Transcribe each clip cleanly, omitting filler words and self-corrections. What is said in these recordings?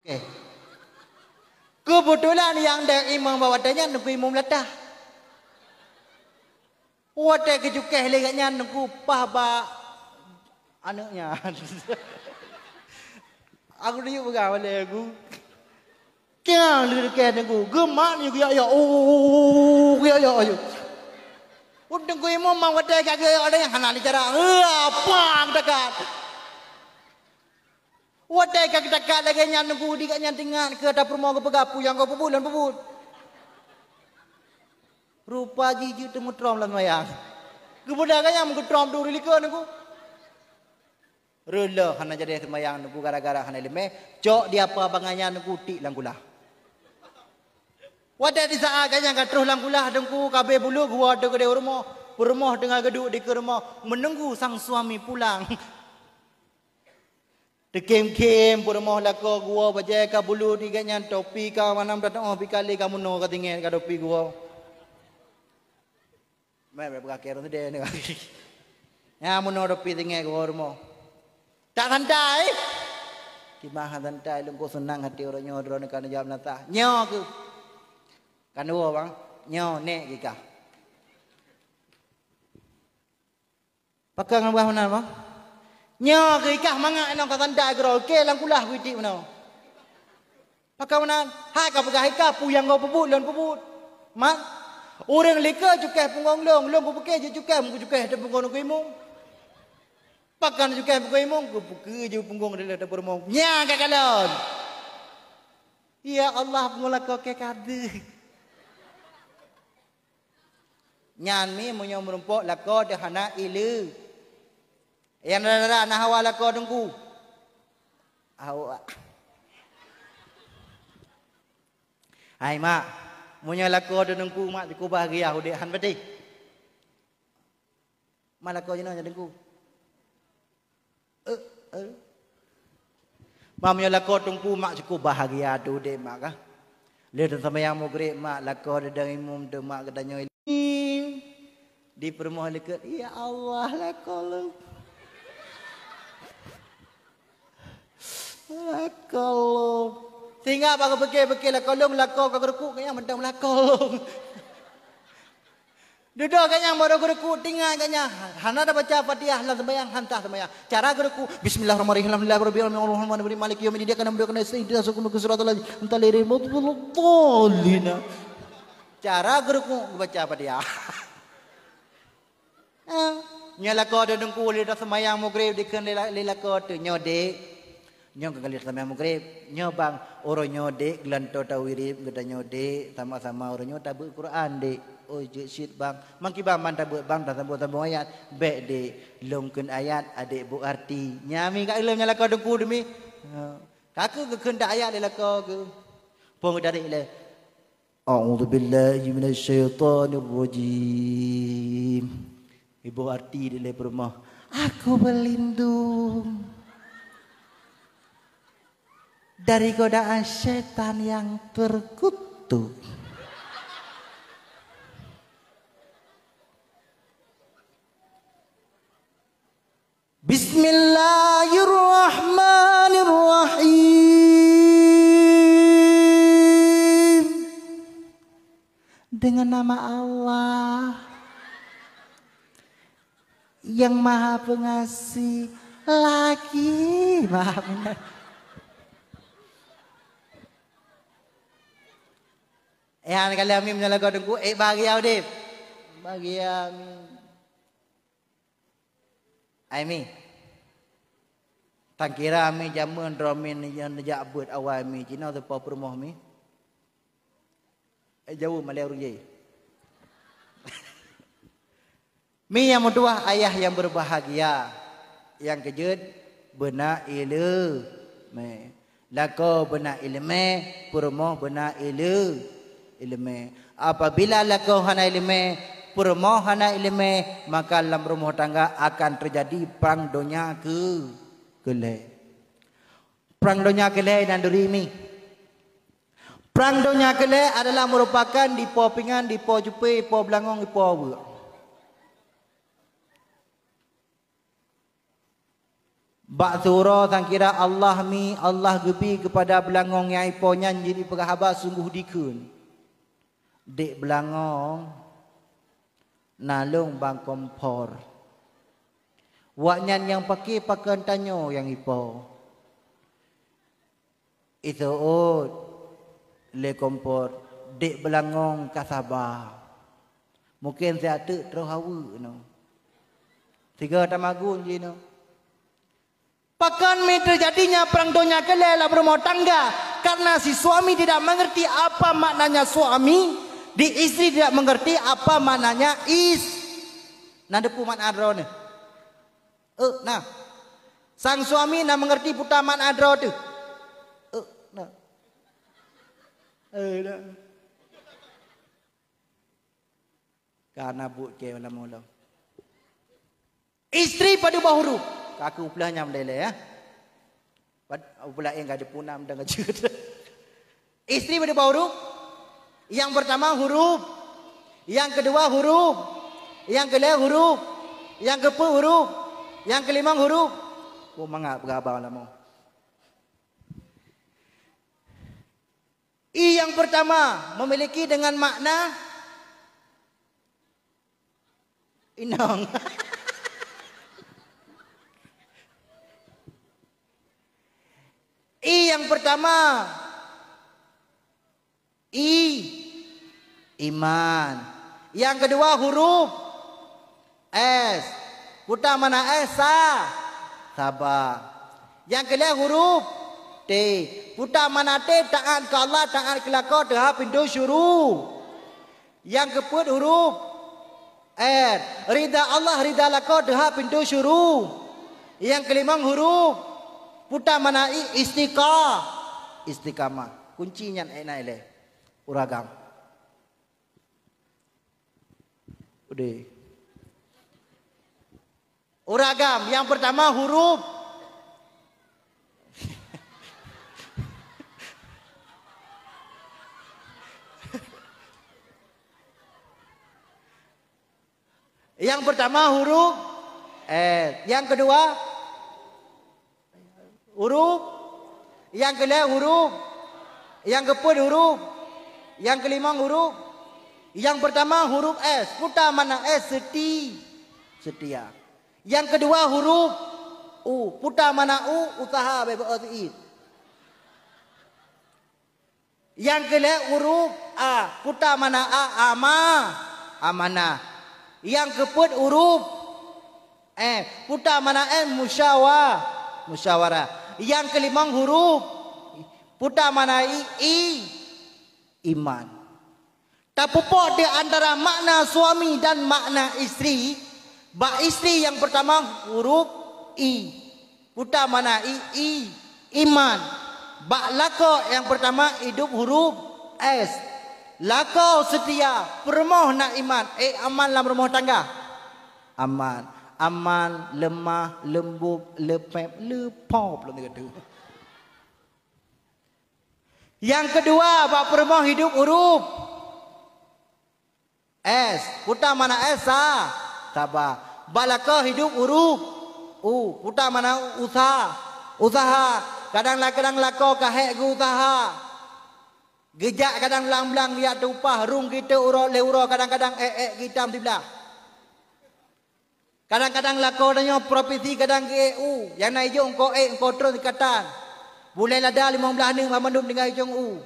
Okay. Kebetulan yang dah imam bawa tanya nunggu imam latah. Wadah kejukeh leganya nunggu pahba anaknya. Aku dia bergaul aku. Kau lihat aku gemak ni ya ya. Udah gue imam mau wadah kagak ada yang hanali cara. Apa dekat. Wadah kagak dekat lagi nunggu di kanya tinggal ke dapur mau ke pegapu yang kau pebul. Rupa jijik temu trom lah mayang. Kebudakan yang mengetrom dulu likan aku. Rela hana jadi semayang aku gara-gara hana leme. Cok dia apa banganya aku tik langkulah. Wadah di saat kan yang terus langkulah dengku kabe bulu gua ada ke rumah dengan geduk di ke rumah menunggu sang suami pulang. Dekem-kem rumah lako gua bajai ka bulu di ganyan topi ka manam datang oh pikali kamu no ka tinggal ka topi gua. Mai berapa kira tu dia ni. Ya muno topi tinggal gua rumah. Tak santai. Gimana santai lu kau senang hati orang nyodro ni kan jawab nata. Nyo ke. Kan dua bang. Nyo nek gika. Pakai dengan buah mana bang? Nyo ke ikah mangak enong ka santai gro. Ke lang kulah witi mana. Pakai mana? Hai ka pakai ikah puyang kau pebut lon pebut. Mat. Orang leka cukai punggong long kau pakai cukai muka cukai ada punggong kau imung. Pakan cukai punggong imung kau pakai je punggong dia ada permong. Nya kakalon. Ya Allah mula kau ke kade. Nyan mi munyo merumpok lako de hana ilu. Yang nara na hawa lako dengku. Hawa. Hai mak. Munya lako dengku mak ku bahagia hudek han beti. Mak lako jena dengku. Mak munya lako dengku mak ku bahagia tu dek mak kah. Le sama yang mugrib mak lako dedang imum de mak kedanyo di permoh lekat. Ya Allah lako lu. Lako lu. Tinggal bagai bekil lah kolong lako kau gerukuk kayaknya mendam lakolong. Duduk kayaknya baru gerukuk tinggal kayaknya. Hana dah baca Fatihah lah sembahyang hantah sembahyang. Cara gerukuk Bismillahirrahmanirrahim. Alhamdulillahirobbilalamin. Maliki yaumiddin. Dia kana mudakana istighfar sukum suratul antaliril mutawallina. Cara gerukuk baca Fatihah. Nyala kau dah dengku lidah sembahyang maghrib dikan lila kau tu nyode. Nyo kali sama maghrib nyo bang orang nyo dek gelanto tawirib geda nyo dek sama-sama orang nyo tabu Quran dek oh je shit bang mangki bang man tabu bang dah sambung ayat bek dek longkeun ayat adik bu arti nyami ka ilmu nyala kau dengku demi kaku ke kenda ayat lela kau ke pong dari le a'udzubillahi minasyaitonir rajim ibu arti di le rumah aku berlindung dari godaan setan yang terkutuk. Bismillahirrahmanirrahim. Dengan nama Allah yang Maha Pengasih lagi Maha Pengasih. Yang kali kami menyalakan dengku, bagi aku deh, bagi kami, Aimi, tak kira kami jaman ramen yang nejak buat awal kami, Cina tu apa rumah kami, jauh malah rujai. Mi yang kedua ayah yang berbahagia, yang kejut benak ilu, lako benak ilme, rumah benak ilu. Ilmu. Apabila lakukan hana ilmu, permoh hana ilmu, maka dalam rumah tangga akan terjadi perang dunia kelai. Perang dunia kelai dan durimi. Perang dunia kelai adalah merupakan di po pingan, di po jupe, di po belangong, di po awu. Bak surah sang kira Allah mi Allah gebi kepada belangong yang ipo nyanyi di pegahaba sungguh dikun. Dek belangong nalung bang kompor. Waknyan yang pakai pakan tanyo yang ipo. Itu le kompor dek belangong kasaba. Mungkin saya tu terus hawa no. Tiga tamagun je no. Pakan mi terjadinya perang dunia kelela berumah tangga karena si suami tidak mengerti apa maknanya suami, di istri tidak mengerti apa maknanya Nada pu makna adro ni. Nah. Sang suami nak mengerti putar makna adro tu. Nah. Nah. Karena buat ke mula-mula. Istri pada bawah huruf. Kaku upulahnya mendele ya. Upulah yang ada punam dan cerita. Istri pada bawah huruf. Yang pertama huruf. Yang kedua huruf. Yang kelima huruf. Yang keempat huruf. Yang kelima huruf. Oh mangap berabang lama. I yang pertama memiliki dengan makna inang. I yang pertama iman. Yang kedua huruf S. Putar mana S? Sabar. Yang kedua huruf T. Putar mana T? Taat ke Allah, taat ke lakau, terhadap pintu syuruh. Yang keempat huruf R. Rida Allah, rida lakau, terhadap pintu syuruh. Yang kelima huruf putar mana I? Istiqamah. Kuncinya enak le. Uragam. Udah. Uragam. Yang pertama huruf yang pertama huruf L. Yang kedua huruf. Yang kelima huruf. Yang keempat huruf. Yang kelima huruf. Yang pertama huruf S. Putar mana S? Setia. Yang kedua huruf U. Putar mana U? Usaha bebas. Yang kelima huruf A. Putar mana A? Amanah. Yang keempat huruf putar mana N? Musyawarah. Yang kelima huruf putar mana iman. Tak pupuk di antara makna suami dan makna istri. Bak istri yang pertama huruf I. Putar mana iman. Bak lako yang pertama hidup huruf S. Lakau setia, permoh nak iman. Aman dalam rumah tangga. Aman. Aman, lemah, lembut, lepep, lepop. Yang kedua, bak permoh hidup huruf S. Putar mana S? Sabar. Bak lakau hidup huruf U. Putar mana usaha. Kadang-kadang lakau kahek ke usaha. Gejak kadang belang-belang lihat upah. Rung kita urut leuro. Kadang-kadang kita mesti belah. Kadang-kadang lakau danyo profesi kadang ke U. Yang naik jom kau kau terus dikatakan. Boleh lada 15 ni mamandum dengan jong U.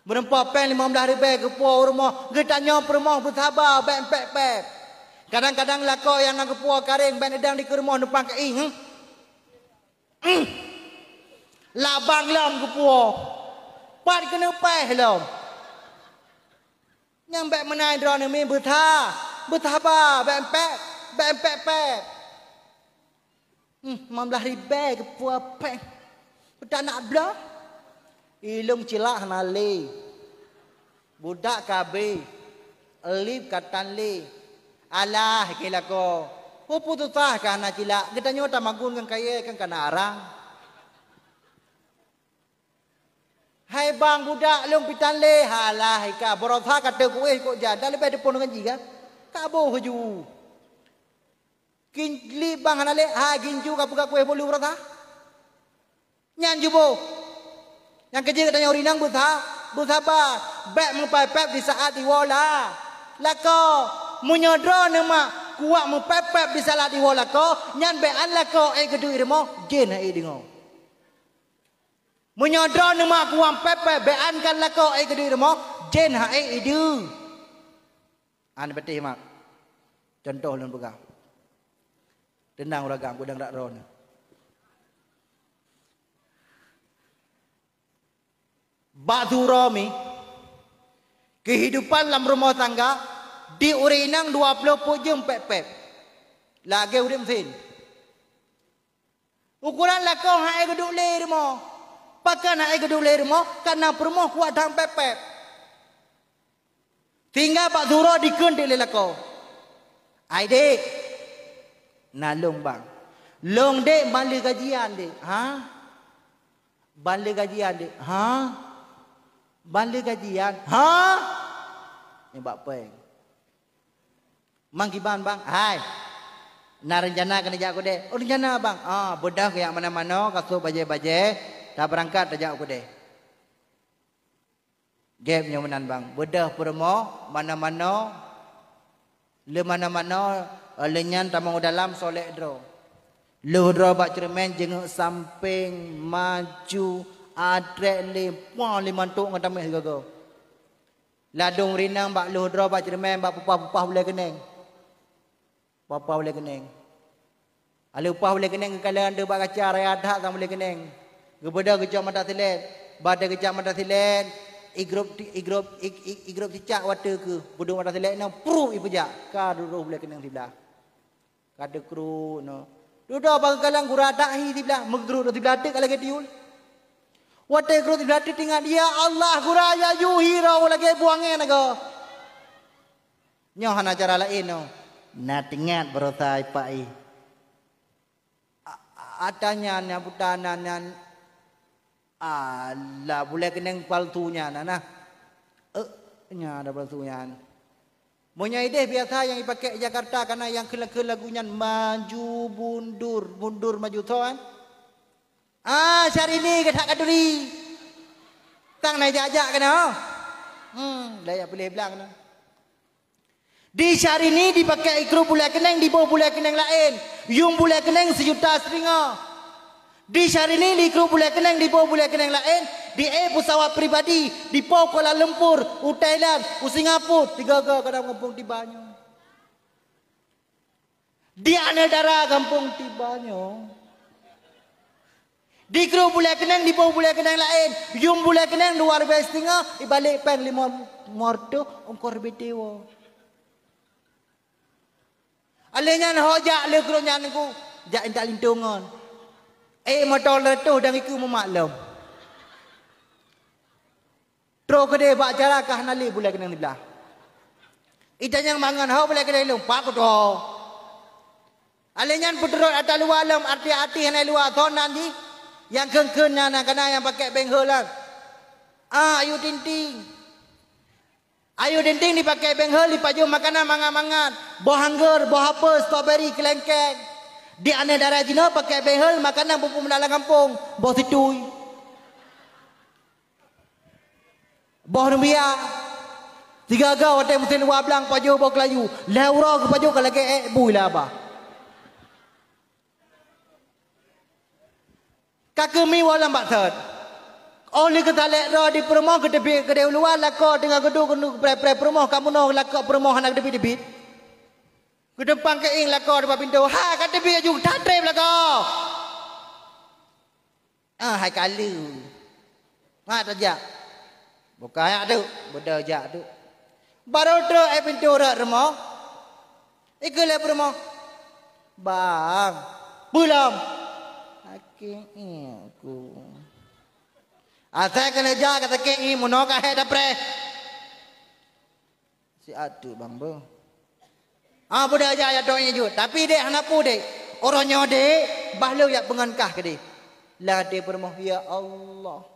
Merempah pen 15 ribu ke puau rumah. Getanyo permoh bersabar. Pep. Kadang-kadang lakau yang nak ke puau karing. Ben edang di ke rumah depan ke labang lam ke puau. Pat kena peh lom. Yang bek menai drone ni bersabar. Pep. 15 ribu ke puau peh. Tak nak belah. Ilum cilak nale. Budak kabe. Elip katan le. Alah kila ko. Putus sah kana cilak. Kita nyota magun kan kaya kan kana arang. Hai bang budak lung pitan le. Halah ika. Borotha kata kuih kok jadah. Lebih ada pun dengan jika. Kabo haju. Kinli bang hanale ha ginju kapuka kue bolu berata. Nyan jubo. Yang kerja katanya urinang buta ba bek mempepep di saat diwala. Lako munyodro nama kuat mempepep di saat diwala ko nyan be an lako gedu irmo jen ai dingo. Munyodro nama kuat pepep be an kan lako gedu irmo jen ai idu. An betih mak. Contoh lun pegang. Tendang ragam kudang rak ron. Batu romi kehidupan dalam rumah tangga di urinang 20 jam pep-pep. Lagi urip mesin. Ukuran lakau hai geduk ler mo. Pakan hai geduk ler mo karena permoh kuat dang pep-pep. Tinggal Pak Zuro dikeun di lakau. Ai dek nalung bang. Long dek balik gajian dek. Ha? Balik gajian dek. Ha? Balik gajian. Ha? Ni bak peng. Mang kiban bang. Hai. Na rencana kena jak aku dek. Oh rencana bang. Ah, bedah ke yang mana-mana kasut baje-baje. Dah berangkat dah jak aku dek. Gap nyomanan bang. Bedah permo mana-mana. Le mana-mana lenyan tamang dalam solek dro. Lu dro bak cermen jenguk samping maju adrek le puan le mantuk ngata meh gago. Ladung rinang bak lu dro bak cermen bak pupah-pupah boleh keneng. Pupah boleh keneng. Ale upah boleh keneng kala anda bak kaca raya dak tak boleh keneng. Gebeda kejak mata silet, bada kejak mata silet. Igrop cicak water ke budung mata silet nang pru ipejak ka dulu boleh keneng sebelah. Kada kru no. Duda bang kalang guradahi sebelah megru do sebelah tek lagi tiul. Wate gru sebelah tek tinggal ya Allah guraya yuhi raw lagi buangnya naga. Nyoh hana cara lain no. Na tingat berosai pai. Atanya nya putanan Allah boleh keneng palsunya nana. Nya ada palsunya. Punya ide biasa yang dipakai Jakarta karena yang lagunya maju mundur maju tuan. Syari ini kedak kaduri. Tang naik jajak kena. Layak boleh bilang kena. Di syari ini dipakai ikru boleh keneng di bawah boleh keneng lain. Yung boleh keneng sejuta setengah. Di syari ini di ikru boleh keneng di bawah boleh keneng lain. Di pesawat pribadi di Kuala Lumpur, Thailand, Singapura, tiga kadang kampung tibanya. Di Anedara kampung tibanya. Di kru boleh kenang, di bawah boleh kenang lain. Yung boleh kenang luar biasa tengah, ibalik peng 5 morto, ongkor betewa. Alenya hojak le kru nyan ku, jak entak lintungan. Motor letuh dan iku memaklum. Tro kede bak cara kah nali boleh kena ni belah. Ita yang mangan hau boleh kena ilung pak to. Alenyan putrot ada luar alam arti-arti hanai luar thon nanti yang kengkennya nak kena yang pakai benghelan. Ayu tinting. Ayu tinting dipakai benghel dipaju makanan mangan-mangan. Buah anggur, buah apa, strawberry, kelengkeng. Di aneh darah Cina pakai benghel makanan pupuk mendalam kampung. Buah situi. Boh numbia. Tiga gau ada mesin luar belang paju bau kelayu. Laura ke paju kalau ke bui lah apa. Kakemi walam baksud. Oleh kita lek ro di permoh ke tepi ke luar lakau dengan gedung pre permoh kamu no lakau permoh anak tepi. Ke depan ke ing lakau depan pintu. Ha kat tepi aju tak trip lakau. Hai kalu. Tajak. Bukan ayak tu, benda jak tu. Baru tu pintu rak rumah. Ikulah rumah. Bang, belum. Akhirnya aku. Saya kena jak kata ke muno ka he dapre. Si atu bang bo. Budak jak ya doanya ju. Tapi dek hanapu dek. Orangnya dek bahlu ya pengankah ke dek. Lah dek rumah ya Allah.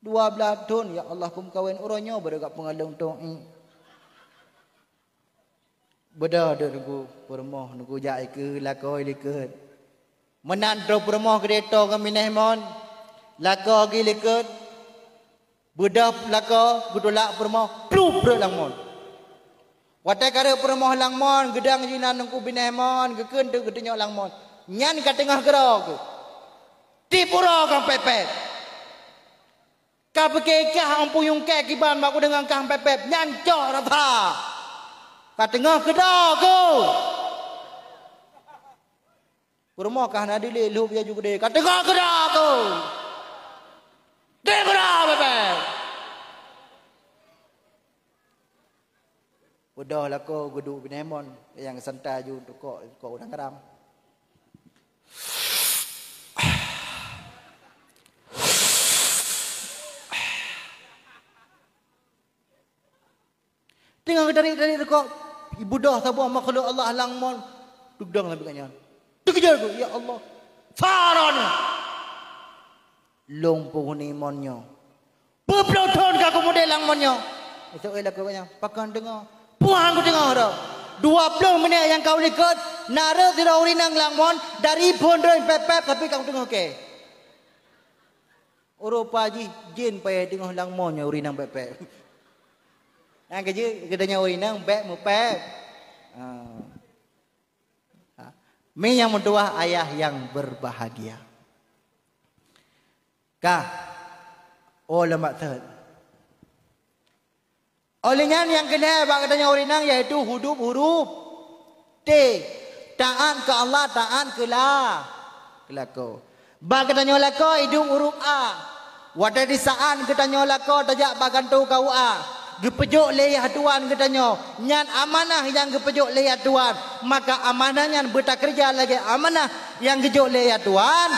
12 tahun ya Allah kum kawin orangnya berdekat pengalung tu. Beda duk nunggu permoh nunggu jai ke lakoi liket. Menan dro permoh kereta ke minehmon. Lako gi liket. Beda lako gudolak permoh plup bre langmon. Watai kare permoh langmon gedang jinan nunggu binehmon gekeun tu gedenya langmon. Nyan ka tengah gero ke. Di pura kang pepet. Ka bekekah ampuyung ke kiban mak dengan kang pepet nyan cok rata. Ka tengah gedor ku. Permoh kah na dile lu ya juga de. Ka tengah gedor ku. De gedor pepet. Udah lah kau geduk binemon yang santai ju untuk kau udang garam. Tengah dari kau ibu dah sabar makhluk Allah langmon dugdang lah bekanya. Dikejar ku ya Allah. Faron. Lompo ni monyo. Bebloton ka ku model langmonyo. Itu elak ku bekanya. Pakan dengar. Puang ku dengar dah. 20 menit yang kau lihat nara tidak urinang langmon dari bondon pepep tapi kau tengok ke. Eropa ji jin payah tengok langmonnya urinang pepep. Yang kerja kedanya urinang bek mepep. Mi yang kedua ayah yang berbahagia. Kah? Oh lemak third. Olehnya yang kena katanya urinang yaitu huruf T. Taat ke Allah, taat ke la. Kelako. Katanya lako hidung huruf A. Wadah di saan katanya lako tajak bagan tu kau A. Gepejuk leyah tuan katanya. Nyan amanah yang gepejuk leyah tuan. Maka amanah yang bertakerja lagi amanah yang gejuk leyah tuan.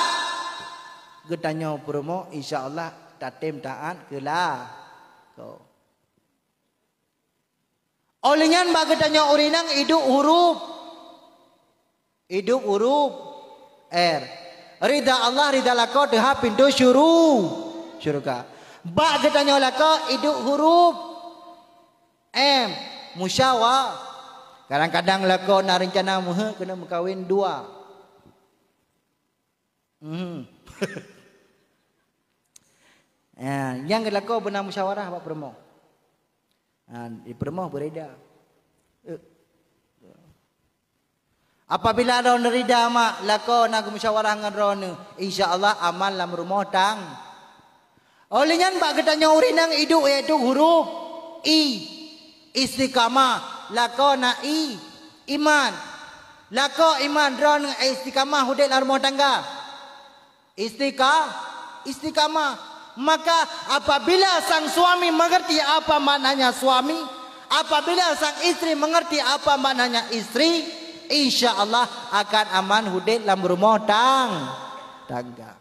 Katanya promo insyaAllah tatim taat ke la. Kau. Olehnya bagi tanya urinang hidup huruf R. Ridha Allah ridha lako deha pintu syurga. Bagi tanya lako hidup huruf M. Musyawa. Kadang-kadang lako nak rencana kena mengkawin 2. Yang lako benar musyawarah Pak Permo. Di permoh beredar. Apabila ada nerida mak lako nak musyawarah dengan rona, insya-Allah amal dalam rumah tang. Olehnya bak katanya urinang hidup iaitu huruf I. Istiqamah lako na I. Iman. Lako iman rona istiqamah hudai dalam rumah tangga. Istiqamah. Maka apabila sang suami mengerti apa maknanya suami, apabila sang istri mengerti apa maknanya istri, insya Allah akan aman hudid dalam rumah tangga.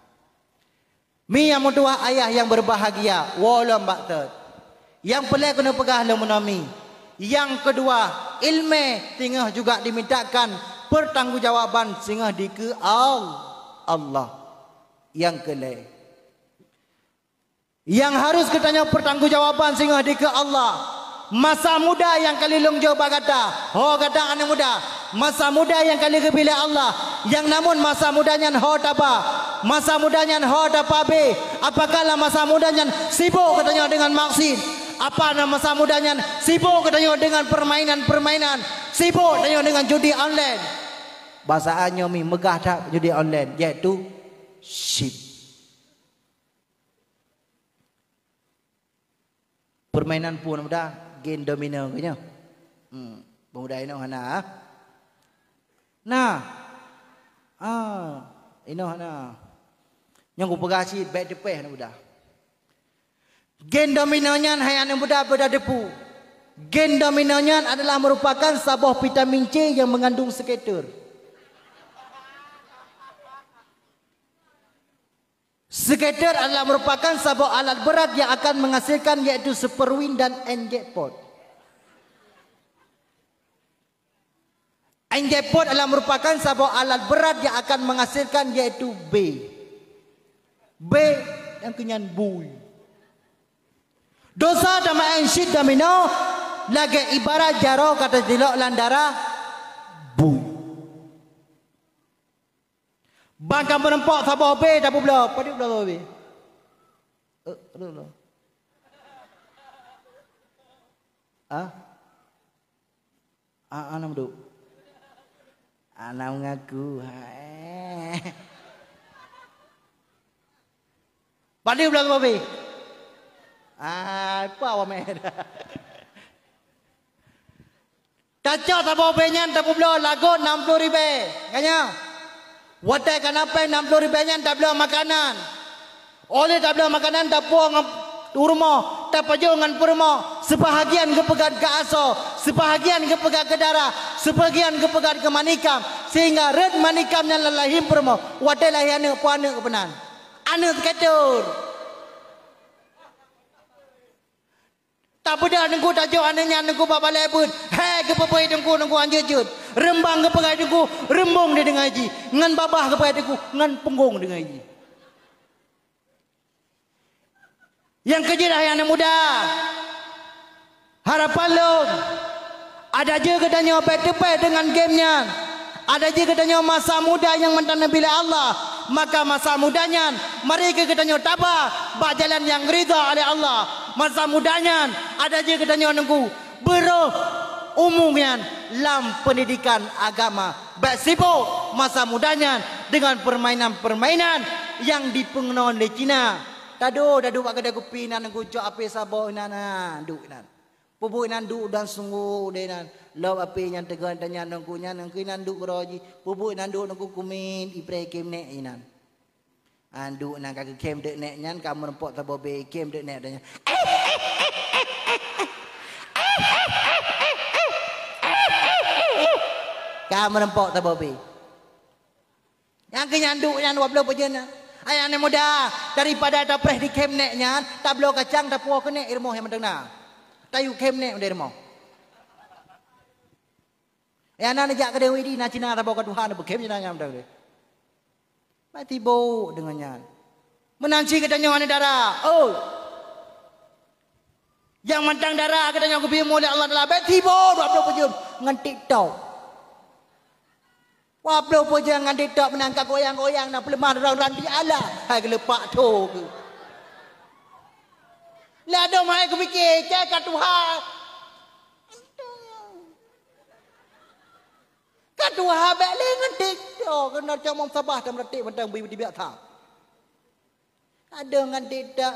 Mi yang kedua ayah yang berbahagia, wala mbak ter. Yang pelai kena pegah lemunami. Yang kedua ilmu tinggal juga dimintakan pertanggungjawaban sehingga di ke Allah. Yang kelai. Yang harus katanya pertanggungjawaban sehingga di ke Allah. Masa muda yang kali long jauh kata, ho kata anak muda. Masa muda yang kali kepilih Allah. Yang namun masa mudanya ho apa? Masa mudanya ho apa be? Apakah masa mudanya sibuk katanya dengan maksud? Apa nama masa mudanya sibuk katanya dengan permainan? Sibuk katanya dengan judi online. Bahasaannya mi megah tak judi online yaitu sip. Permainan pun mudah, game domino kayaknya. Pemuda ini hana. Nah. Ini hana. Yang ku pegasi baik depeh na mudah. Game dominonya hai anak muda pada depu. Game dominonya adalah merupakan sebuah vitamin C yang mengandung skater. Skater adalah merupakan sebuah alat berat yang akan menghasilkan yaitu superwin dan jackpot. Jackpot adalah merupakan sebuah alat berat yang akan menghasilkan yaitu B yang kenyan bui. Dosa dan main shit domino lagi ibarat jaro kata dilok landara bu. Bangka merempok sabar be tak pula. Padi pula be. Aduh. Anam duk. Anam ngaku. Padi pula sabar be. Apa awak merah. Kacau sabar be nyan tak pula lagu 60 ribu. Kanya. Watai kenapa 60 ribu nyan tak pula makanan. Oleh tak pula makanan tak puang rumah, tak pajongan rumah. Sebahagian kepegat ke aso, sebahagian kepegat ke darah, sebahagian kepegat ke manikam. Sehingga red manikam yang lalahim rumah. Watai lahi anak puan anak kepenan. Anak ketur. Tak beda nengku tajuk anaknya nengku babalai pun. Hei kepepai nengku anjut. Rembang kepegai nengku rembong dia dengan haji. Ngan babah kepegai nengku ngan punggung dengan haji. Yang kejilah yang anak muda. Harapan lo. Ada je katanya opet-tepet dengan gamenya. Ada je katanya masa muda yang mentana bila Allah. Maka masa mudanya mereka katanya tabah berjalan yang ridha oleh Allah. Masa mudanya ada je katanya nunggu beruh umumnya dalam pendidikan agama. Baik sibuk masa mudanya dengan permainan-permainan yang dipengenawan oleh Cina. Dadu pak kedai kopi nan nunggu cok api sabo nan duk nan. Pubu nan duk dan sungguh de nan. Law api yang tegan tanya nunggu nan duk roji. Pubu nan duk nunggu kumin ipre kem nek inan. Anduk nan kaki kem dek nek nyan kamu rempok sabo be kem dek nek tanya. Kamu rempok sabo be. Yang kenyanduk yang 20 pejana. Ayah anak muda daripada ada preh di kem neknya tak belo kacang tak puak kene irmoh yang mendengna. Tayu kem nek dari irmoh. Ya anak jak kedai wedi na Cina tak bawa ke Tuhan berkem Cina nyam dah. Mati bau dengannya. Menanci katanya anak darah. Oh. Yang mentang darah katanya aku biar oleh Allah Taala. Mati bau 20 pejum ngan TikTok. Wah belum pun jangan tidak menangkap goyang-goyang nak pelemah orang di Allah. Hai gelepak tu. Lah ada mai aku fikir cakap Tuhan. Kat Tuhan balik dengan TikTok kena camam sabah dan meratik mentang bibi biak tak. Ada dengan tidak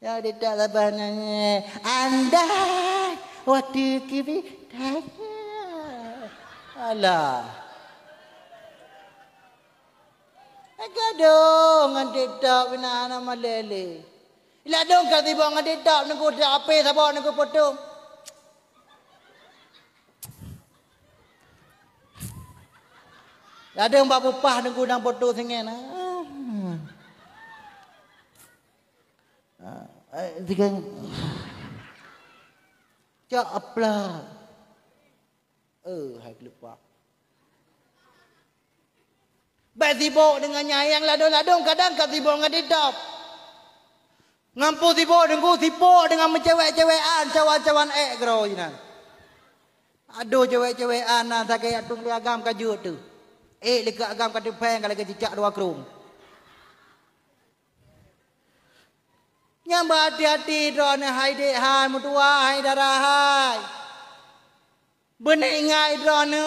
ya tidak labanannya andai waktu kini tanya alah agak dong tidak bina nama lele ilah dong kalau tiba ngan tidak nunggu apa sabar nunggu potong ada yang bawa pah nunggu nang potong singen Tiga cak aplah hai lupa baik sibuk dengan nyayang ladong-ladong kadang kat sibuk dengan didap ngampu sibuk dengan mencewek-cewekan cawan-cawan gerau jinan aduh cewek-cewekan nah tak kayak tung agam kajut tu dekat agam kat depan kalau cicak 2 kerung. Nyamba hati-hati drone hai dek hai mutua hai darah hai. Benar ingat drone.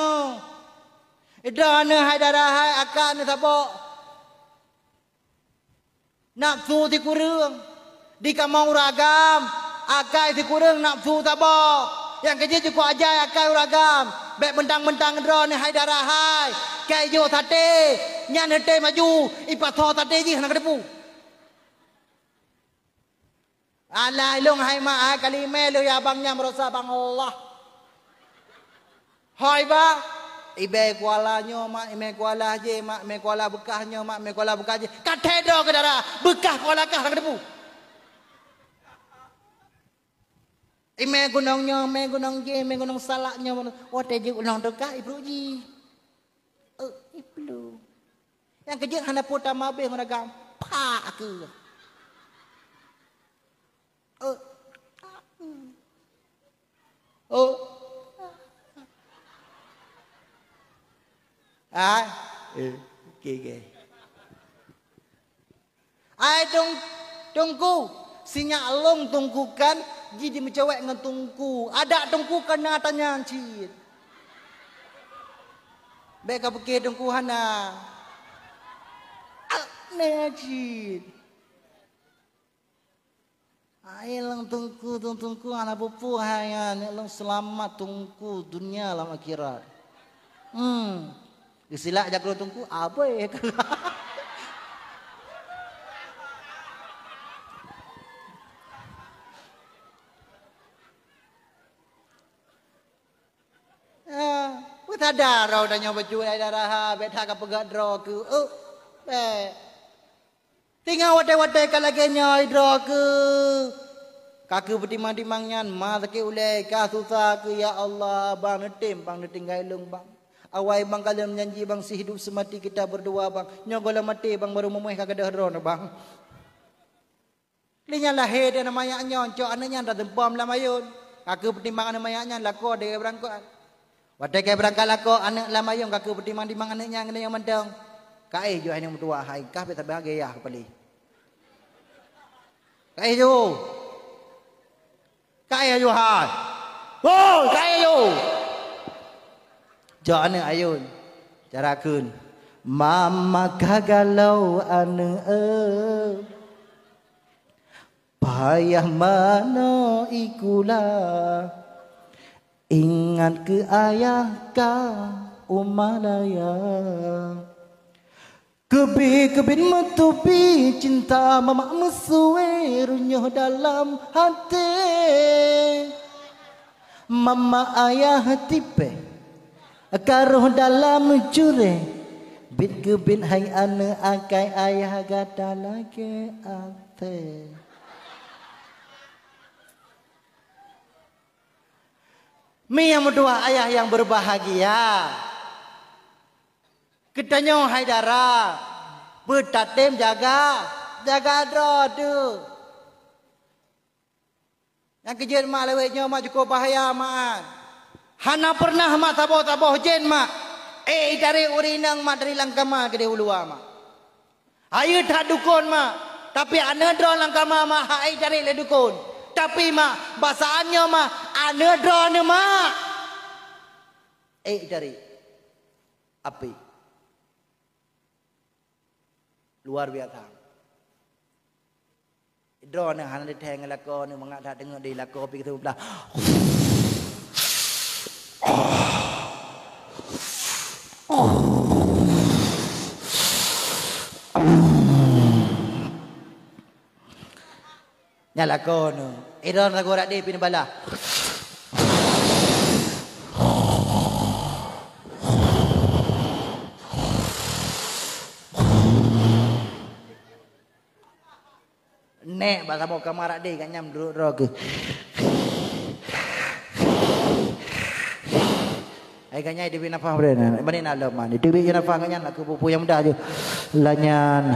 Drone hai darah hai akan sabok. Nafsu ti kurang. Di kamau ragam. Akai ti kurang nafsu sabok. Yang kerja cukup ajai akai ragam. Bek bentang-bentang drone hai darah hai. Kai jo tate. Nyan hete maju. Ipat tho tate ji nak depu. Alah ilung hai ma kali melu ya abangnya merasa bang Allah. Hai ba ibe kuala nyo mak ime kuala je mak me kuala bekah nyo mak me kuala bekah je. Katedo ke darah bekah kuala kah nak depu. Ime gunung nyo me gunung je me gunung salak nyo wote je gunung dekah ibru ji. Iblu. Yang kerja hana puta mabe ngagam. aku. Oh. Okay. Ai tungku. Sinya long tungkukan. Jadi mencewek dengan tungku. Ada tungkukan na tanya cid. Baik kau pergi tungku hana. Cid. Ai lang tungku anak pupu hayan. Lang selamat tungku dunia alam akhirat. Silak jago tungku apa ya? Ada rau dah nyoba cuai darah beta ka pegat draw ke tinggal wadai ka lagi nyoi draw ke kaku betimang-timangnya ma sakit ulai ka susah ke ya Allah bang neting gailung bang awai bang kalian menjanji bang si hidup semati kita berdua bang nyogola mati bang baru memuih ka gadah ron bang linya lahir dia namanya nyonco anaknya dah tempam lah mayun kaku betimang namanya lako dia berangkat wadai kaya berangkat lako anak lama yang kaku bertimang-timang anaknya yang mentang. Kai jo yang tua hai kah beta bahagia kepali. Kai jo hai. Oh, kai jo. Jo anak ayun. Carakeun. Mama kagalau anak payah mano ikulah. Ingat ke ayah kau umalaya Kebin metupi cinta mama mesuai runyoh dalam hati Mama ayah tipe karuh dalam jure Bit kebin hai ane akai ayah gada lagi ate Mi yang berdua ayah yang berbahagia. Ketanyo Haidara. Betatem jaga draw tu. Yang kejen mak lewetnya mak cukup bahaya mak. Hana pernah mak taboh jen mak. Dari urinang mak dari langkama ke dehulua mak. Ayo tak dukun mak. Tapi ane draw langkama mak hai dari le dukun. Tapi mak bahasaannya mak ane drone mak dari api luar biasa drone hana diteng lako ni mangak dak dengar di lako pi kita belah nyala kono idon lagu rak di pin bala nek bahasa mau kamar rak di kan nyam duduk rog ai kan nyai di pin apa bre bani na lo man di bi na fa kan aku pupu yang muda je lanyan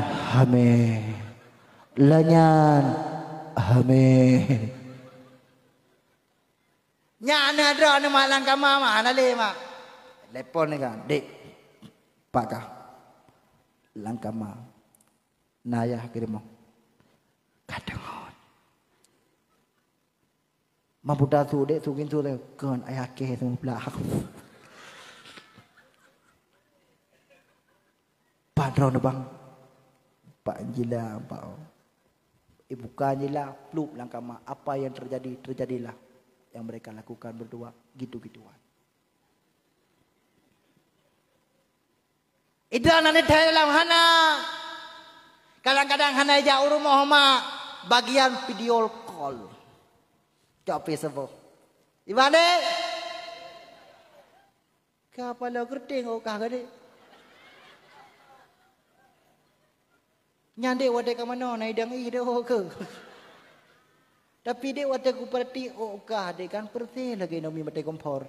Amin. Nyana ada ni malang kama mana le mak. Lepon ni kan, dek. Pak kah. Langkama. Naya kirimo. Kadangon. Mabuda tu dek tu kintu le kon ayah ke tu belak. Padron bang. Pak Jila Pak. Bukannya lah peluk langkama apa yang terjadilah yang mereka lakukan berdua gitu-gituan. Idan ane dalam hana kadang-kadang hana jauh rumah mak bagian video call. Tapi sebab ibane kapal gerding oh kagak nyande wate ka mano na idang i deh ke tapi dek wate ku perti oh ka dek kan perti lagi nomi mate kompor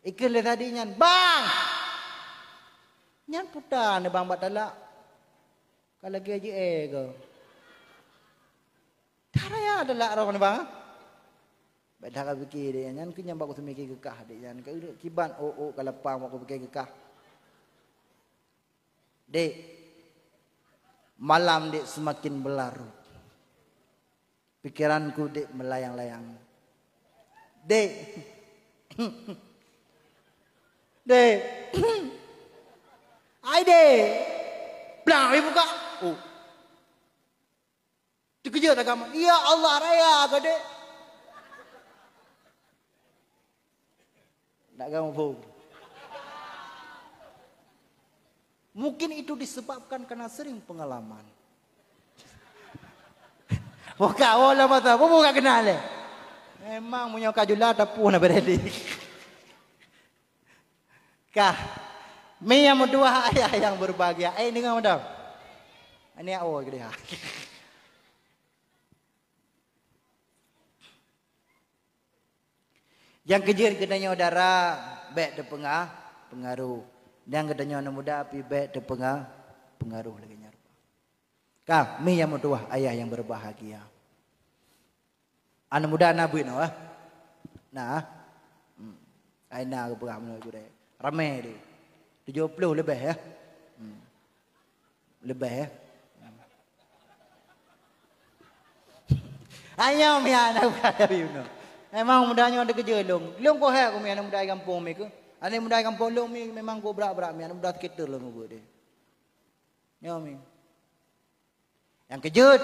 ikel tadi nyan bang Nyan putar ni bang batalak. Kalau gaji ke. Taraya adalah orang ni bang. Baik dah fikir dia. Nyan kenyang bagus semikir kekah dia. Nyan kiban kalau pang aku fikir kekah. Dek. Malam dek semakin berlarut. Pikiranku dek melayang-layang. Dek. Dek. Ai dek. Belang dia buka. Oh. Dikejar tak kamu? Ya Allah raya ke dek. Tak kamu pun. Mungkin itu disebabkan karena sering pengalaman. Buka awal mata, buka kenal le. Memang punya kajulah tapu nak beredi. Kah, me yang dua ayah yang berbahagia. Dengar madam. Ini awal ke dia. Yang kejar katanya udara, baik de pengaruh. Dan katanya anak muda api baik de pengaruh lagi nyarpa. Kami yang dua ayah yang berbahagia. Anak muda anak buat noh, nah, aina ke perang mana tu deh, ramai deh, 70 lebih ya, lebih ya. Ayah mi anak muda tapi noh, memang mudanya ada kerja long kau hai kau mi anak muda kampung mi ke, anak muda kampung long mi memang kau berak mi anak muda sekitar long kau deh, nyaw mi. Yang kejut,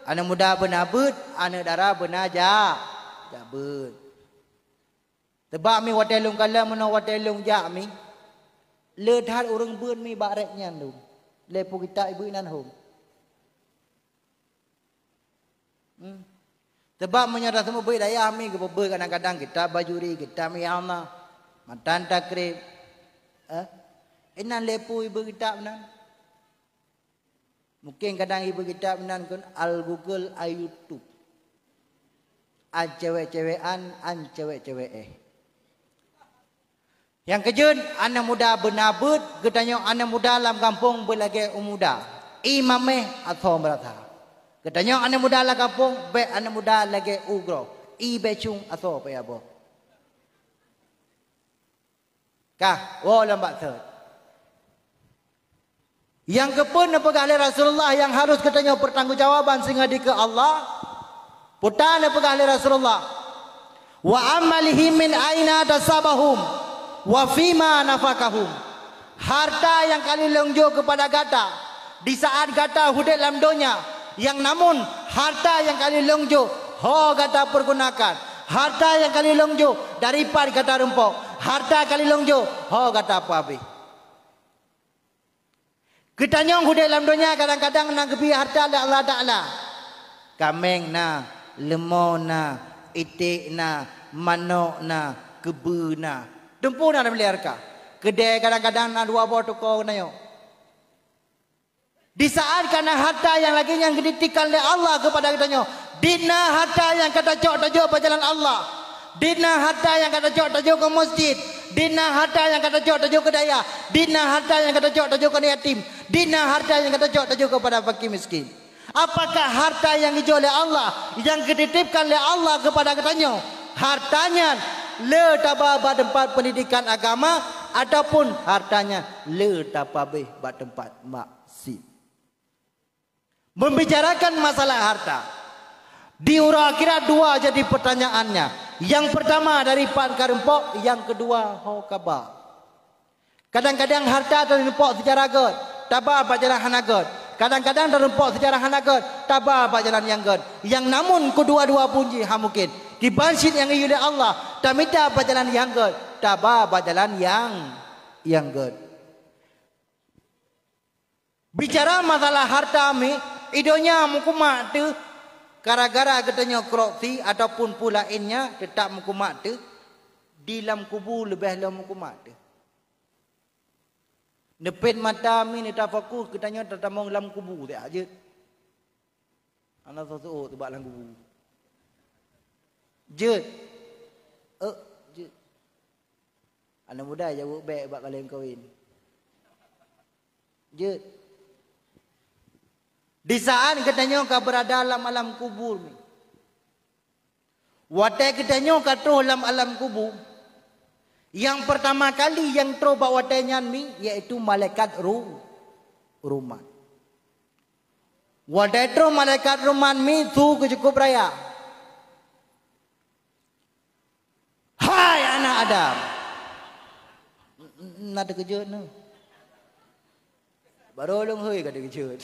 anak muda benabut, anak darah benaja, jabut. Tebak mi watelung kala mana watelung jak mi, ledhat orang bun mi bareknya tu, lepo kita ibu nan hom. Tebak menyerah semua beri daya mi, keber kadang-kadang kita bajuri, kita mi ama, matan takrib, enan lepo ibu kita benar. Mungkin kadang ibu kita menankan al Google, al YouTube. An cewek-cewekan, an cewek-cewek. Yang kejun, anak muda benabut, katanya anak muda dalam kampung berlagi umuda. Imameh atau merata. Katanya anak muda dalam kampung, be anak muda lagi ugro. I becung atau apa ya bo. Kah, lambat third. Yang kepun apa kali Rasulullah yang harus katanya pertanggungjawaban sehingga di ke Allah. Putan apa kali Rasulullah. Wa amalihim min aina tasabahum wa fima nafakahum. Harta yang kali longjo kepada gata di saat gata hudet dalam dunia, yang namun harta yang kali longjo ho gata pergunakan. Harta yang kali longjo daripada gata rempok. Harta kali longjo ho gata apa habis. Kita nyong hudai dalam dunia kadang-kadang nanggepi harta Allah Ta'ala. Kameng na, lemau na, itik na, manok na, kebu na. Dempu na dalam liarka. Kedai kadang-kadang na dua buah toko na yuk. Di saat karena harta yang lagi yang dititikkan oleh Allah kepada kita nyong. Dina harta yang kata cok tajuk berjalan Allah. Dina harta yang kata cok tajuk ke masjid. Dina harta yang kata cok tajuk ke daya. Dina harta yang kata cok tajuk ke yatim. Dina harta yang kata cok tajuk kepada fakir miskin. Apakah harta yang dijual oleh Allah, yang dititipkan oleh Allah kepada katanya, hartanya le tabah tempat pendidikan agama ataupun hartanya le tabah tempat maksiat. Membicarakan masalah harta, diurang kira dua jadi pertanyaannya. Yang pertama dari pan karempok, yang kedua ho kaba. Kadang-kadang harta terempok secara god, tabah berjalan hanagot. Kadang-kadang terempok secara hanagot, tabah berjalan yang god. Yang namun kedua-dua punji ha mungkin. Dibansin yang oleh Allah, tamita berjalan yang god, tabah berjalan yang god. Bicara masalah harta mi, idonya mukumat tu gara-gara katanya korupsi ataupun pula lainnya tetap mukumat tu di dalam kubu lebih dalam mukumat tu. Nepet mata mi ni tafakur katanya tetamong dalam kubu tu aja. Anak sosok tu bak dalam kubu. Jut. Jut. Anak muda jawab baik bak kalian kahwin. Je. Di saat katanya kau berada dalam alam kubur ni. Watai katanya kau terus dalam alam kubur. Yang pertama kali yang terus bawa watainya ni iaitu malaikat rumah. Watai terus malaikat rumah ni tu cukup raya. Hai anak Adam. Nak ada kerja ni. Baru long hoi kada kerja.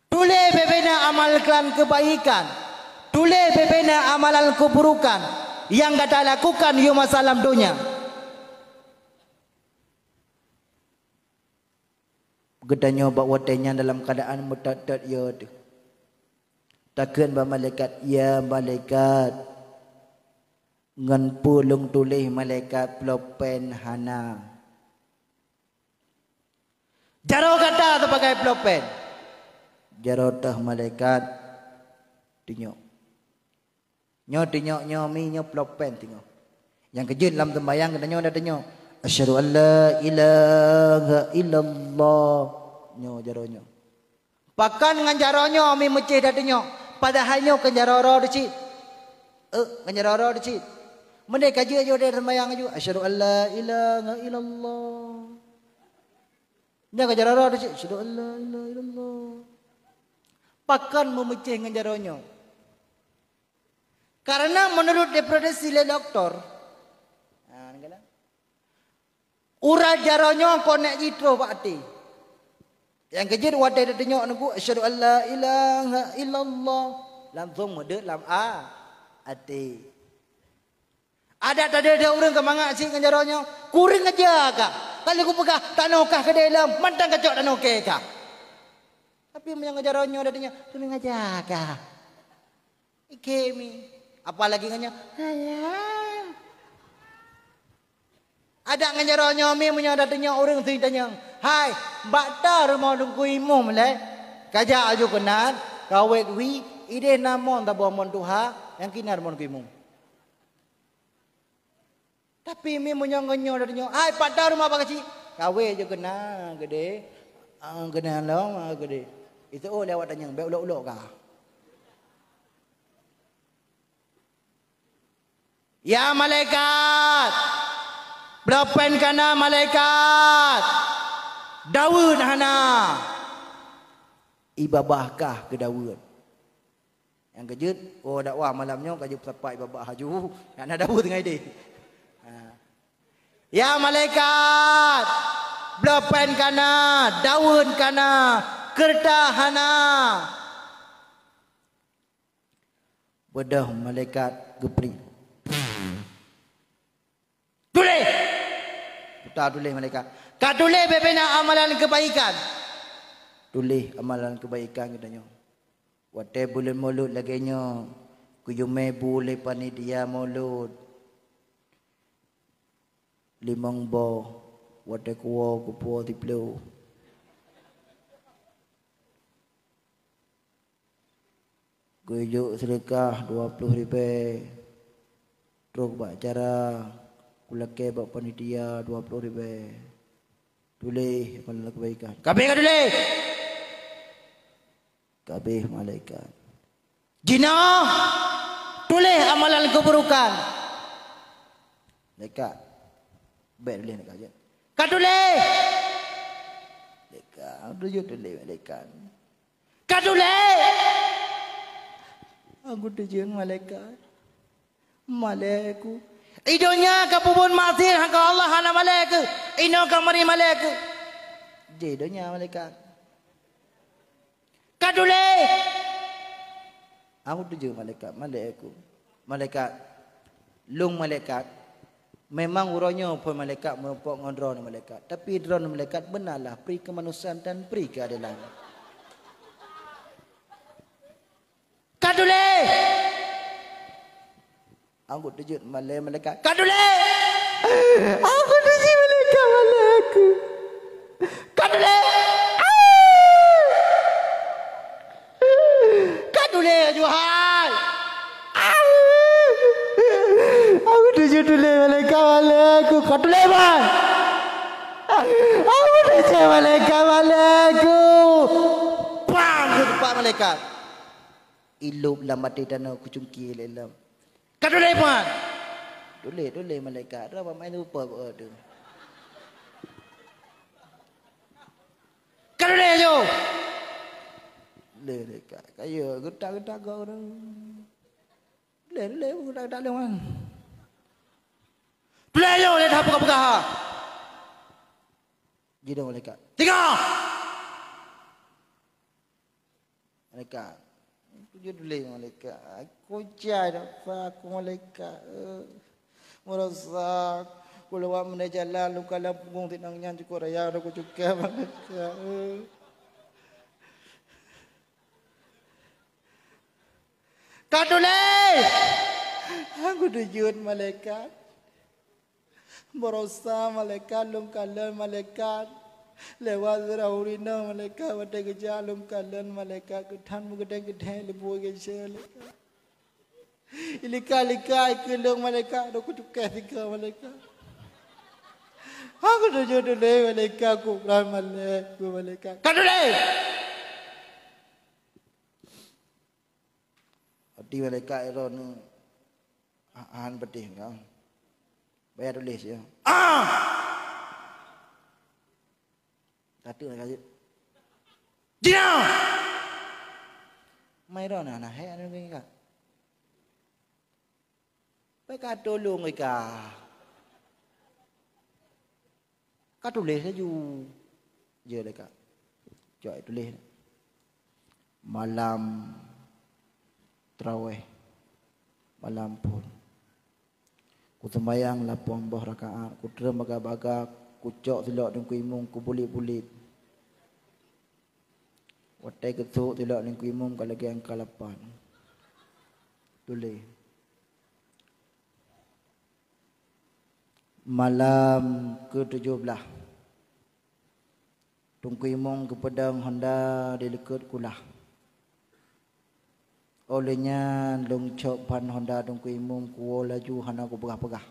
Tulis bebena amalkan kebaikan. Tulis bebena amalan keburukan yang kata lakukan di masa alam dunia. Gedanya bak watenya dalam keadaan mutadat ya tu. Takkan ba malaikat ya malaikat. Ngan pulung tulis malaikat plopen hana. Jaro kata sebagai plopen. Jaro tah malaikat tengok. Tengok mi plopen tengok. Yang kejut dalam tembayang katanya dah tengok. Asyhadu an la ilaha illallah. Jaronyo. Pakan dengan jaronyo mi mecih dah tengok. Padahalnya ke jaroro dicit. Kan jaroro dicit. Mereka kaji aja dari tembayang aja. Asyhadu an la ilaha illallah. Dia kan jaroro dicit. Asyhadu an la ilaha illallah. Pakan memecih dengan jaronyo. Karena menurut depresi doktor, urat jaronyo konek jitro pakti. Yang kejut wadai dia tengok aku asyhadu an la ilaha illallah. Langsung mede lam ati. Ada tadi ada orang kemangak si dengan jaronyo, kuring aja kak. Kalau aku pegah tanokah ke dalam, mantang kacok tanoke kak. Tapi yang jaronyo dia tengok, kuring aja kak. Ikemi. Apalagi nganya, ada ngajarannya mi menyadatnya orang tu tanya, hai, bakta rumah dungku imum le, kaja aju kenal, kawet wi, ide namon tabu amon tuha, yang kinar mon imum. Tapi mi menyanganya datanya, hai, bakta rumah apa kecil, kawet aju kenal, gede, kenal long, gede, itu lewat tanya, beulok-ulok kah? Ya malaikat, berapan kana malaikat, Daud hana, ibabahkah ke Daud. Yang kejut, dakwah malamnya kajut sampai ibabah haju, nak Daud dengan ide. Ya malaikat, berapan kana, Daud kana, kerta hana. Bedah malaikat gepri. Tulis. Putar tulis malaikat. Kau tulis bebena amalan kebaikan. Tulis amalan kebaikan katanya. Wate bulan mulut laginya. Kuyume boleh panitia mulut. 5 bo. Wate kuwa kupuwa tiplo. Kujuk sedekah 20 ribu. Terus buat acara. Kulake bak panitia 20 ribu. Tulis amalan kebaikan. Kabeh ka tulis. Kabeh malaikat. Jina tulis amalan keburukan. Malaikat. Baik tulis nak aja. Ka tulis. Malaikat, tulis malaikat. Ka tulis. Aku tujuan malaikat. Malaiku. Idonya kapubun masir hangka Allah hana malaiku. Ino kamari malaiku. Idonya malaikat. Kadule. Aku tuju malaikat, malaiku. Malaikat. Lung malaikat. Memang uranya pun malaikat merupakan ngondron malaikat. Tapi drone malaikat benarlah peri kemanusiaan dan peri keadilan. Kadule. Aku tuju malaikat. Kadule. Aku tuju malaikat malaiku. Kadule. Kadule juhal. Aku tuju malaikat malaiku. Kadule bang. Aku dah malaikat. Bang ke depan malaikat. Ilup dalam mati tanah aku cungkil dalam. Kau boleh puan? Boleh malaikat. Apa main lupa apa tu? Kau boleh jo? Boleh kak. Kaya getak kau orang. Boleh aku tak ada man. Boleh jo lihat apa kau pegang. Jadi malaikat. 3. Malaikat. Dia dulu malaikat. Aku cai dapat aku malaikat. Merasa kalau awak mana jalan luka lampung tinangnya cukup raya aku juga malaikat. Kadulai. Aku tujuan malaikat. Merasa malaikat lungkalan malaikat. Lewat raurina malaikat wadai kejalum kalan malaikat ketan mugedeng-gedeng lebu gesel. Ilika kelong malaikat aku cukai 3 malaikat. Aku tujuh dulu malaikat aku peran malaikat. Kadulai. Di malaikat itu ahan pedih kau. Bayar tulis ya. Kata nak kasi. Dina. Mai ro na hai anu ni ka. Pai ka tolong ka. Ka tulis saja. Je dekat. Jom tulis. Malam tarawih. Malam pun. Ku sembahyang 80 rakaat, ku terem baga-baga, ku cok silap dan ku imum, ku bulit-bulit. Watai ketuk silap dan ku imum kalau lagi angka 8. Tulis. Malam ke-17. Tungku imum ke pedang Honda di dekat kulah. Olehnya long cok pan Honda tungku imum ku laju hana ku pegah-pegah.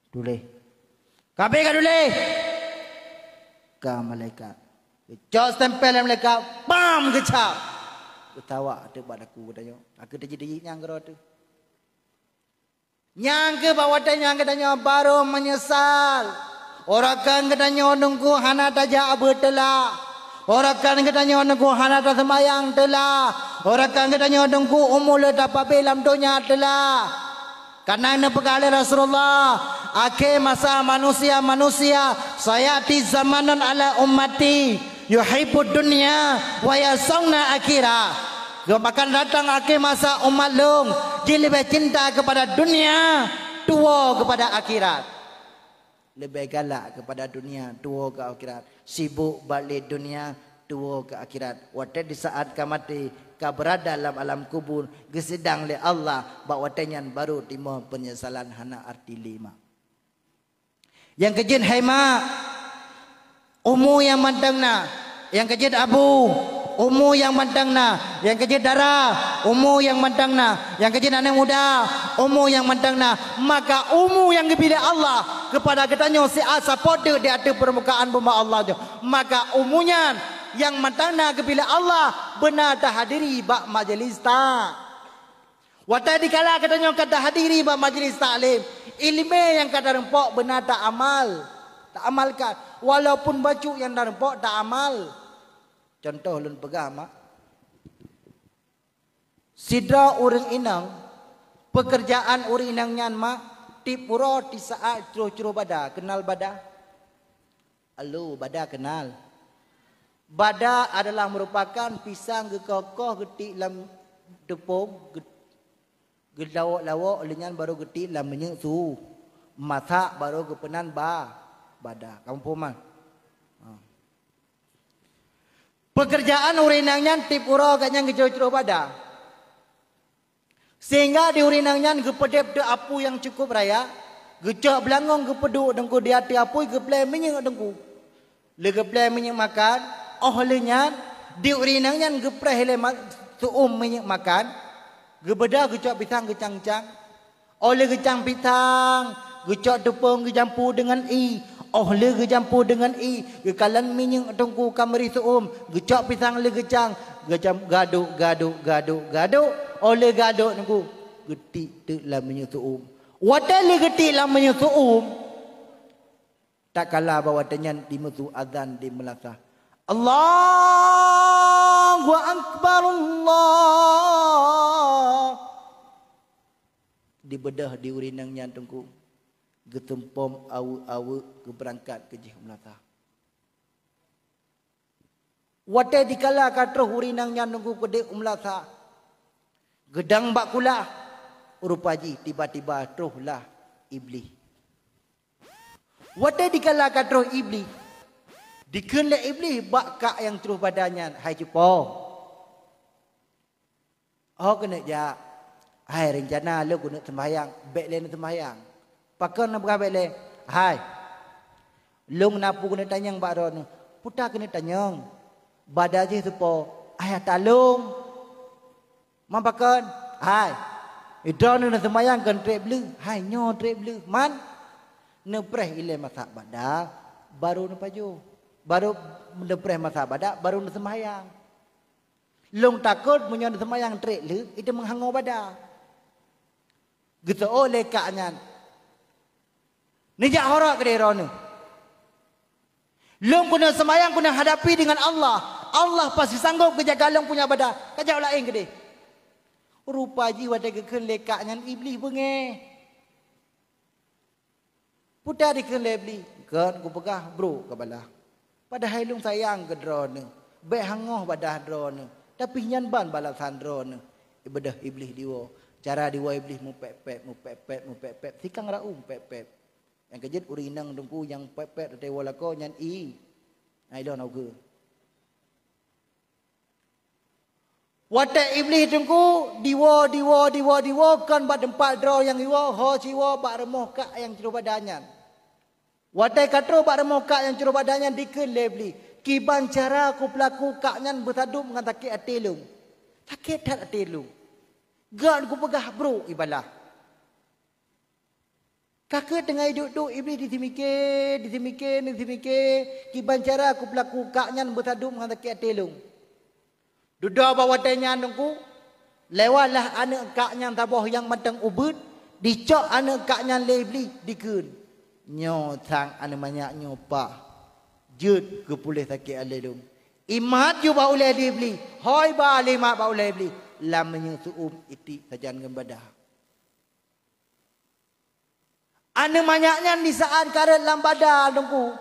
Tulis. Kabeh ka tulis. Ka malaikat. Cok stempel malaikat. Bam kecap. Ketawa tu pada aku tanya. Aku terjadi nyang ke tu. Nyang ke bawa tanya katanya baru menyesal. Orang kan katanya nunggu hana taja abetela. Orang kan katanya nunggu hana ta sembayang telah. Orang kan katanya nunggu umul dapat belam dunia telah. Karena ini perkara Rasulullah. Akhir masa manusia saya di zamanan ala ummati yuhibbud dunya wa yasawna akhirah. Bahkan datang akhir masa umat long dia lebih cinta kepada dunia, tua kepada akhirat. Lebih galak kepada dunia, tua ke akhirat. Sibuk balik dunia, tua ke akhirat. Waktu di saat kau mati, kau berada dalam alam kubur, gesedang oleh Allah, bahawa tenyan baru timur penyesalan hana arti 5. Yang kejin haima, umu yang mantangna. Yang kejin abu, umu yang mantangna. Yang kejin darah, umu yang mantangna. Yang kejin anak muda, umu yang mantangna. Maka umu yang dipilih Allah kepada katanya si asa pode di atas permukaan bumi Allah tu. Maka umunya yang mantangna kepilih Allah benar tak hadiri bak majlis ta. Wata dikala katanya kata hadiri bak majlis taklim. Ilmu yang kata rempok benar tak amal. Tak amalkan. Walaupun baju yang dah rempok tak amal. Contoh lun pegang mak. Sidra orang inang. Pekerjaan orang inangnya mak. Di pura di saat curu-curu bada. Kenal bada? Alu bada kenal. Bada adalah merupakan pisang gekokoh getik dalam tepung. Gelawak-lawak lenyan baru getik dalam minyak suhu. Masak baru kepenan bada. Kamu puman. Pekerjaan urinangnya di pura kanya curu-curu bada. Sehingga di urinangnya gepedep de apu yang cukup raya. Gecak belangong gepeduk dengku di hati apu geplay minyak dengku. Le geplay minyak makan. Oh lenyat di urinangnya geplay hele minyak makan. Gebeda gecak pisang gecang-cang. Oleh gecang pisang, gecak tepung gecampur dengan i. Oh le ge campur dengan i, ge kalan minyang tungku kameri gecok pisang le gecang, gecam gaduk. Oh le gaduk nungku getik te la minyang Wadah le getik la minyang tak kalah bawa tenyan di mutu azan di Melaka. Allahu Akbar Allah. Di bedah di urinangnya tungku. Getempom awu-awu ke berangkat ke jih Melaka. Wadah dikala katroh urinangnya tungku ke dek Melaka. Gedang bak kula. Rupaji tiba-tiba trohlah iblis. Wadah dikala katroh iblis. Dikenlah iblis bak kak yang terus badannya. Hai cupo. Oh kena jak. Hai rencana lu guna sembahyang. Baik lain sembahyang. Pakai nak berapa baik lain. Hai. Lu napu kena tanyang bak ron. Putar kena tanyang. Badan je supo. Ayah talung. Mampakan. Hai. Idron nak sembahyang kan trek belu. Hai nyo trek belu. Man. Nepreh ilai masak badak. Baru nepaju. Baru nepreh masak badak. Baru nak sembahyang. Long takut punya sembahyang trek belu. Itu menghangau badak. Gitu oh lekaknya. Nijak horak ke daerah ni. Long kena sembahyang kena hadapi dengan Allah. Allah pasti sanggup kejaga long punya badak. Kajak lain ke dia. Rupa jiwa dia ke lekaknya iblis bengeh. Putar di ke lebli. Kan ku pegah bro ke balah. Padahal long sayang ke drone. Baik hangoh badah drone. Tapi nyan ban balasan drone. Ibadah iblis diwa. Cara diwa iblis mu pepet. Sikang raum pepet. Yang kejut urinang dengku yang pepet dewa lako nyan i. Ai lo nau ke. Watak iblis dengku diwa kan bad empat draw yang iwa ho ciwa bak remoh kak yang ceru badannya. Watak katro bak remoh kak yang ceru badannya diken lebli. Kiban cara aku pelaku kaknya bertadup dengan sakit atilung. Sakit tak atilung. Gan ku pegah bro ibalah. Kakak tengah duduk iblis disimikir. Kiban cara aku pelaku kaknya bertadup dengan sakit atilung. Duduk bawah tanya nungku. Lewatlah anak kaknya tabah yang matang ubud. Dicok anak kaknya lebli dikun. Nyo sang anak banyak nyopa. Jut ke pulih sakit atilung. Imat ju bau lebli. Hoi ba lima bau lebli. Lamanya suum iti sajan gembadah. Ane banyaknya di saat karet lambada dengku.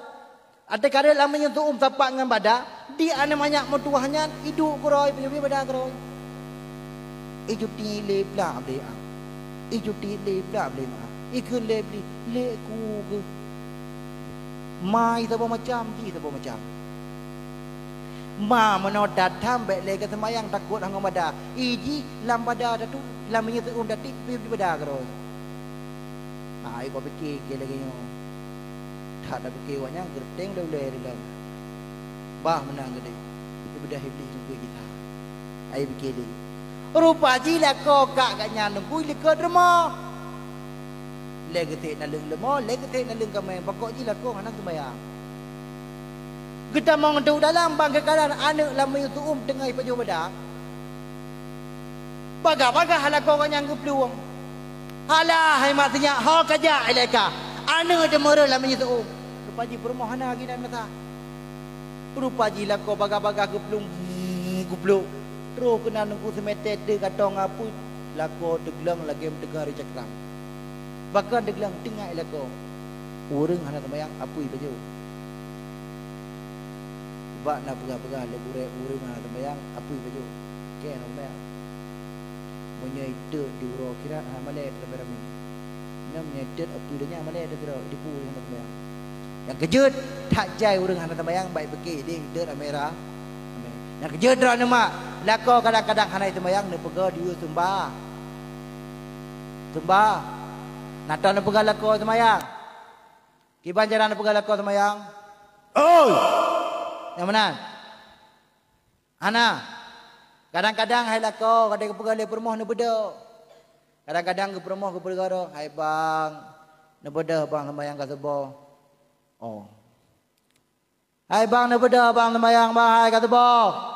Ada karet lamanya suum sapak dengan badak. Di ane banyak metuahnya hidup keroi punya badak keroi. Ijo ti le bla ble a. Ijo ti le bla ble ma. Ikun le bli le ku ke. Mai sabo macam ji sabo macam. Ma mano datang baik le ke semayang takut hang badak. Iji lambada datu lamanya suum datik pi badak keroi. Ai kau fikir ke lagi nyo. Tak ada fikir wanya gerteng dah ulai dalam. Bah menang gede. Itu bedah iblis nunggu kita. Ai fikir dia. Rupa jila kau kak gaknya nunggu lekot rumah. Legetik nalung lemah, legetik nalung kamai. Pokok jila kau hanang sembahyang. Kita mau ngeduk dalam bangkai kanan anak lama itu tengah ipaju badak. Baga-baga hala kau gaknya ngepeluang. Halah hai matnya ha kaja ilaka anu demara la menyetu rupaji permohana lagi dan mata rupaji la ko baga-baga geplung gupluk terus kena nunggu semete de katong apu la ko deglang lagi mendengar cakram bahkan deglang tengah la ko urang hana sembayang apui baju ba na pega-pega le urang hana sembayang apui baju ke no sembayang menyedek di uro kira malai ramai-ramai. Nam menyedek api dia malai ada kira di pul yang sembahyang. Yang kejut tak jai urang hana sembahyang baik beki ding dek merah. Yang kejut ro nama lako kadang-kadang hana sembahyang ne pega diu sembah. Sembah. Nata ne pega lako sembahyang. Kiban jaran ne pega lako sembahyang. Oh. Yang mana? Hana. Kadang-kadang hai lako kadang ke le permoh ne beda. Kadang-kadang ke permoh ke pergara hai bang ne beda bang sembahyang ka sebo. Oh. Hai bang daripada bang semayang bang hai kata boh.